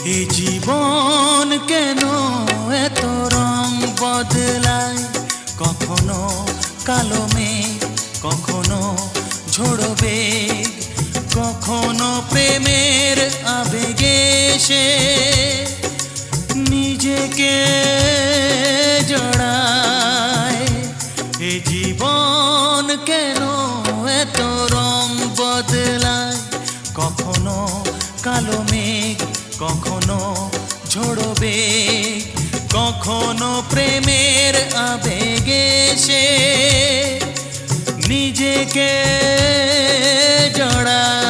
এ জীবন কেন এত রং বদলায়, কখনো কালো মেঘ, কখনো ঝোড়ো বেগ, কখনো প্রেমের আবেগে সে নিজেকে জড়ায়। এ জীবন কেন এত রং বদলায়, কখনো কালো মেঘ, কখনো ঝোড়ো বেগ, কখনো প্রেমের আবেগে সে নিজেকে জড়ায়।